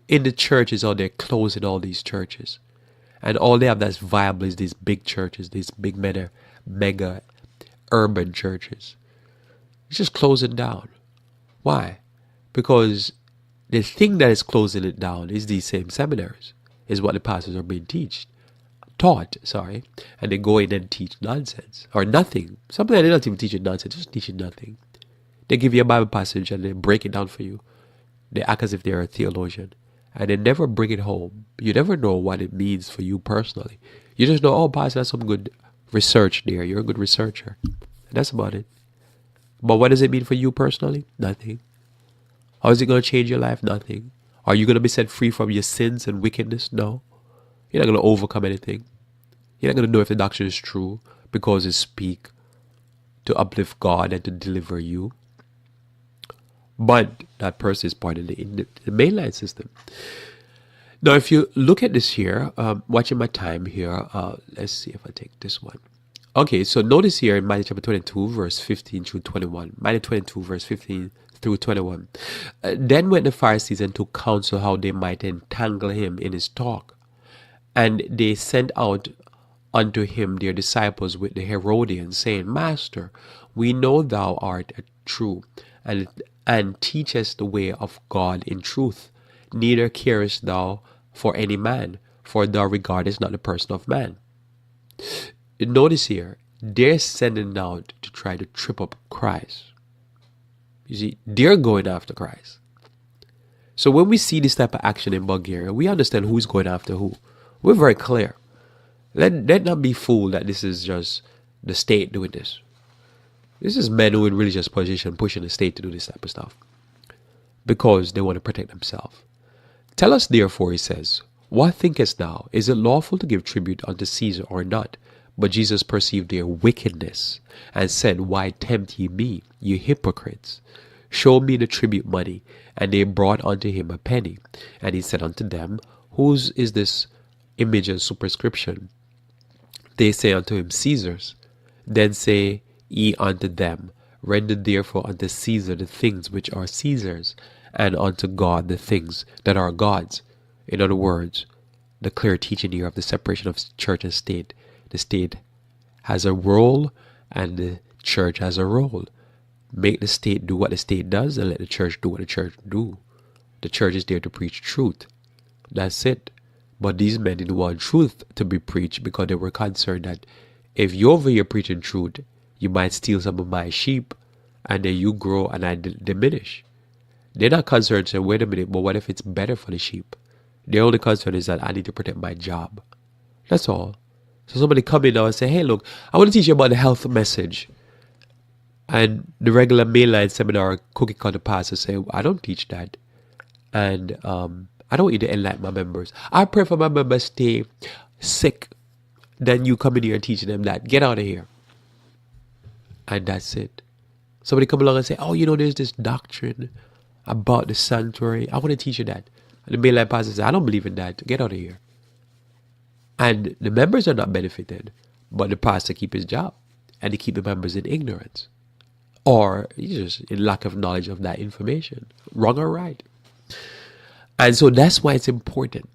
in the churches out there closing all these churches. And all they have that's viable is these big churches, these big mega urban churches. It's just closing down. Why? Because the thing that is closing it down is these same seminaries, is what the pastors are being taught, and they go in and teach nonsense or nothing. Sometimes they're not even teaching nonsense, just teaching nothing. They give you a Bible passage and they break it down for you. They act as if they're a theologian, and they never bring it home. You never know what it means for you personally. You just know, oh, pastor, that's some good research there. You're a good researcher. And that's about it. But what does it mean for you personally? Nothing. How is it going to change your life? Nothing. Are you going to be set free from your sins and wickedness? No. You're not going to overcome anything. You're not going to know if the doctrine is true because it speaks to uplift God and to deliver you. But that person is part of the mainline system. Now, if you look at this here, watching my time here, let's see if I take this one. Okay, so notice here in Matthew chapter 22, verse 15 through 21. Matthew 22, verse 15 through 21. Then went the Pharisees and took counsel how they might entangle him in his talk. And they sent out unto him their disciples with the Herodians, saying, Master, we know thou art true, and teachest the way of God in truth. Neither carest thou for any man, for thou regardest not the person of man. Notice here, they're sending out to try to trip up Christ. You see, they're going after Christ. So when we see this type of action in Bulgaria, we understand who's going after who. We're very clear. Let not be fooled that this is just the state doing this. This is men who in religious position pushing the state to do this type of stuff because they want to protect themselves. Tell us therefore, he says, what thinkest thou? Is it lawful to give tribute unto Caesar or not? But Jesus perceived their wickedness and said, why tempt ye me, you hypocrites? Show me the tribute money. And they brought unto him a penny. And he said unto them, whose is this image and superscription? They say unto him, Caesar's. Then say ye unto them, render therefore unto Caesar the things which are Caesar's, and unto God the things that are God's. In other words, the clear teaching here of the separation of church and state. The state has a role and the church has a role. Make the state do what the state does and let the church do what the church do. The church is there to preach truth. That's it. But these men didn't want truth to be preached because they were concerned that if you're over here preaching truth, you might steal some of my sheep and then you grow and I diminish. They're not concerned saying, wait a minute, but what if it's better for the sheep? Their only concern is that I need to protect my job. That's all. So somebody come in now and say, hey, look, I want to teach you about the health message. And the regular mainline seminar cookie cutter pastor say, I don't teach that. And I don't need to enlighten my members. I pray for my members stay sick. Then you come in here and teaching them that. Get out of here. And that's it. Somebody come along and say, oh, there's this doctrine about the sanctuary. I want to teach you that. And the mainline pastor says, I don't believe in that. Get out of here. And the members are not benefited, but the pastor keep his job, and he keep the members in ignorance, or just in lack of knowledge of that information, wrong or right. And so that's why it's important.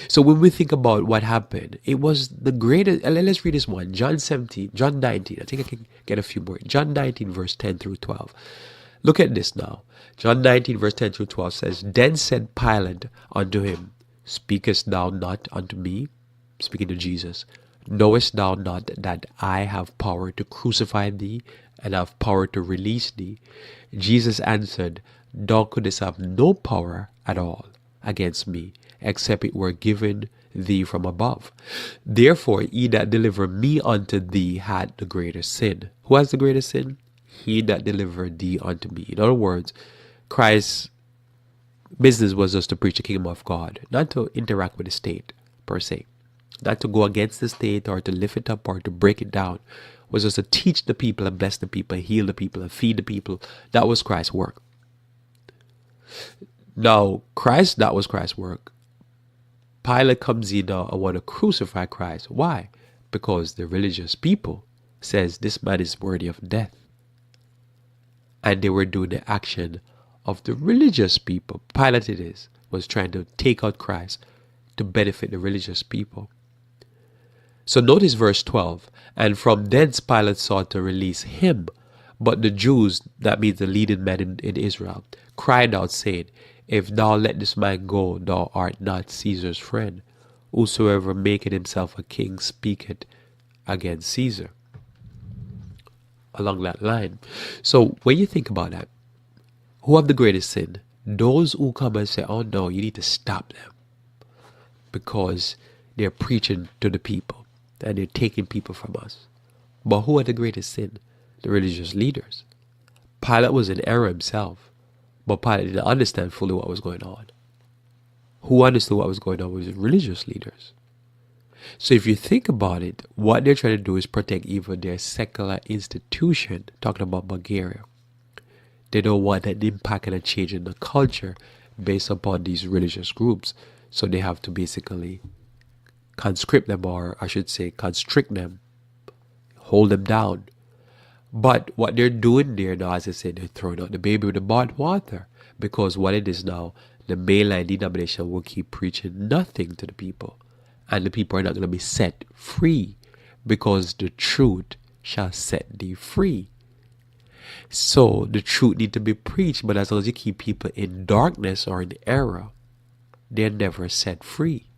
So when we think about what happened, it was the greatest. Let's read this one, John 19. I think I can get a few more. John 19, verse 10 through 12. Look at this now. John 19, verse 10 through 12 says, Then said Pilate unto him, Speakest thou not unto me? Speaking to Jesus, knowest thou not that I have power to crucify thee and have power to release thee? Jesus answered, Thou couldst have no power at all against me, except it were given thee from above. Therefore, he that delivered me unto thee had the greater sin. Who has the greater sin? He that delivered thee unto me. In other words, Christ's business was just to preach the kingdom of God, not to interact with the state per se. Not to go against the state or to lift it up or to break it down. It was just to teach the people and bless the people, and heal the people and feed the people. That was Christ's work. Now, that was Christ's work. Pilate comes in now and want to crucify Christ. Why? Because the religious people says this man is worthy of death. And they were doing the action of the religious people. Pilate it is, was trying to take out Christ to benefit the religious people. So notice verse 12. And from thence Pilate sought to release him. But the Jews, that means the leading men in Israel, cried out, saying, If thou let this man go, thou art not Caesar's friend. Whosoever maketh himself a king speaketh against Caesar. Along that line. So when you think about that, who have the greatest sin? Those who come and say, oh no, you need to stop them. Because they're preaching to the people and they're taking people from us. But who had the greatest sin? The religious leaders. Pilate was in error himself, but Pilate didn't understand fully what was going on. Who understood what was going on was the religious leaders. So if you think about it, what they're trying to do is protect even their secular institution, talking about Bulgaria. They don't want that impact and a change in the culture based upon these religious groups. So they have to basically conscript them, or I should say constrict them, hold them down. But what they're doing there now, as I said, they're throwing out the baby with the bathwater. Because what it is now, the mainline denomination will keep preaching nothing to the people. And the people are not going to be set free. Because the truth shall set thee free. So the truth need to be preached. But as long as you keep people in darkness or in error, they're never set free.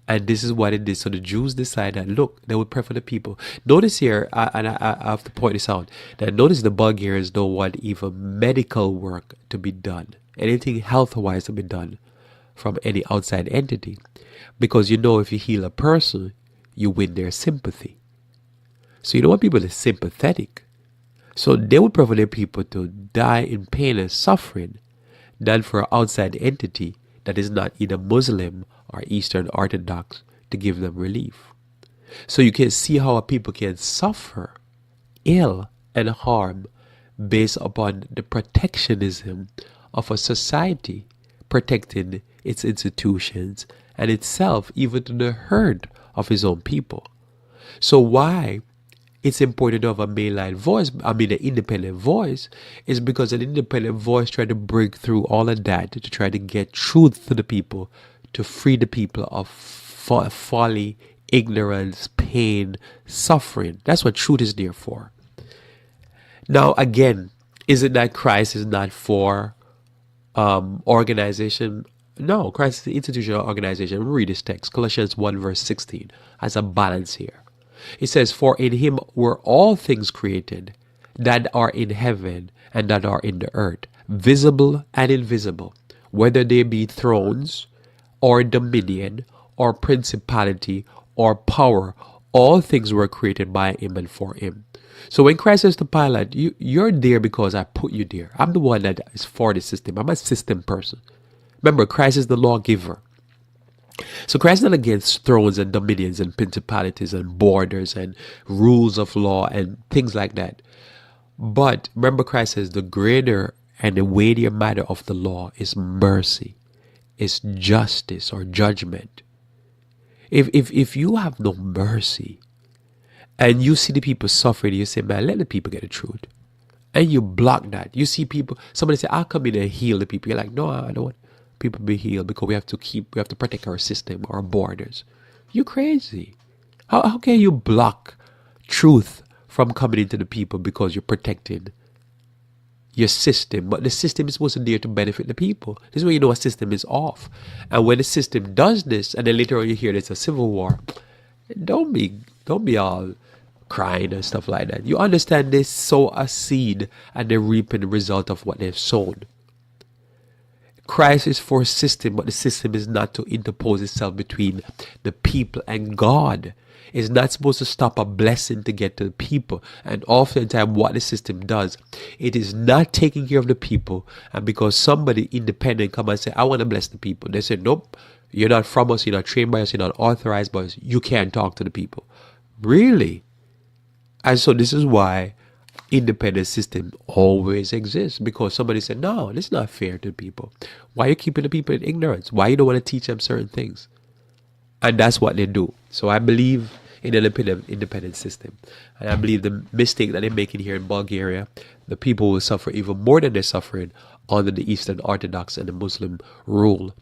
And this is what it is. So the Jews decided that, look, they would prefer the people. Notice here, and I have to point this out, that notice the Bulgarians don't want even medical work to be done. Anything health-wise to be done from any outside entity. Because if you heal a person, you win their sympathy. So you don't want people to be sympathetic. So they would prefer their people to die in pain and suffering than for an outside entity that is not either Muslim or Eastern Orthodox to give them relief. So you can see how people can suffer ill and harm based upon the protectionism of a society protecting its institutions and itself, even to the herd of his own people. So why it's important to have a mainline voice, an independent voice, is because an independent voice tries to break through all of that to try to get truth to the people, to free the people of folly, ignorance, pain, suffering. That's what truth is there for. Now, again, is it that Christ is not for organization? No, Christ is the institutional organization. Read this text, Colossians 1 verse 16, as a balance here. It says, For in him were all things created that are in heaven and that are in the earth, visible and invisible, whether they be thrones or dominion or principality or power. All things were created by him and for him. So when Christ says to Pilate, you're there because I put you there. I'm the one that is for the system. I'm a system person. Remember, Christ is the lawgiver. So Christ is not against thrones and dominions and principalities and borders and rules of law and things like that. But remember, Christ says the greater and the weightier matter of the law is mercy, is justice or judgment. If you have no mercy and you see the people suffering, you say, man, let the people get the truth. And you block that. You see people, somebody say, I'll come in and heal the people. You're like, no, I don't want people to be healed because we have to protect our system, our borders. You're crazy. How can you block truth from coming into the people because you're protecting your system? But the system is supposed to be there to benefit the people. This is when you know a system is off. And when the system does this, and then later on you hear it's a civil war, don't be all crying and stuff like that. You understand they sow a seed and they're reaping the result of what they've sown. Christ is for a system, but the system is not to interpose itself between the people and God. It's not supposed to stop a blessing to get to the people. And oftentimes what the system does, it is not taking care of the people. And because somebody independent come and say, I want to bless the people. They say, nope, you're not from us, you're not trained by us, you're not authorized by us. You can't talk to the people. Really? And so this is why independent system always exists, because somebody said, no, this is not fair to people. Why are you keeping the people in ignorance? Why you don't want to teach them certain things? And that's what they do. So I believe in an independent system. And I believe the mistake that they're making here in Bulgaria, the people will suffer even more than they're suffering under the Eastern Orthodox and the Muslim rule.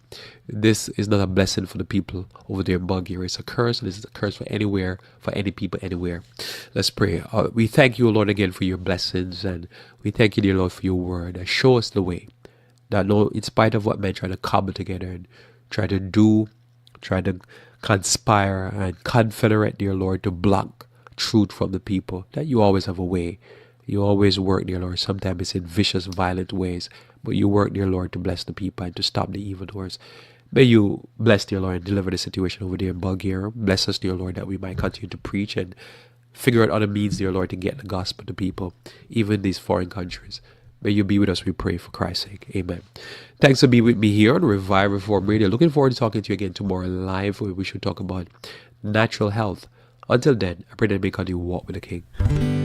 This is not a blessing for the people over there in Bulgaria. It's a curse. This is a curse for anywhere, for any people anywhere. Let's pray. We thank you, Lord, again for your blessings. And we thank you, dear Lord, for your word. And show us the way. That, Lord, in spite of what men try to cobble together and try to conspire and confederate, dear Lord, to block truth from the people, that you always have a way. You always work, dear Lord. Sometimes it's in vicious, violent ways, but you work, dear Lord, to bless the people and to stop the evildoers. May you bless, dear Lord, and deliver the situation over there in Bulgaria. Bless us, dear Lord, that we might continue to preach and figure out other means, dear Lord, to get the gospel to people, even in these foreign countries. May you be with us, we pray, for Christ's sake. Amen. Thanks for being with me here on Revive Reform Radio. Looking forward to talking to you again tomorrow live, where we should talk about natural health. Until then, I pray that you may continue to walk with the King.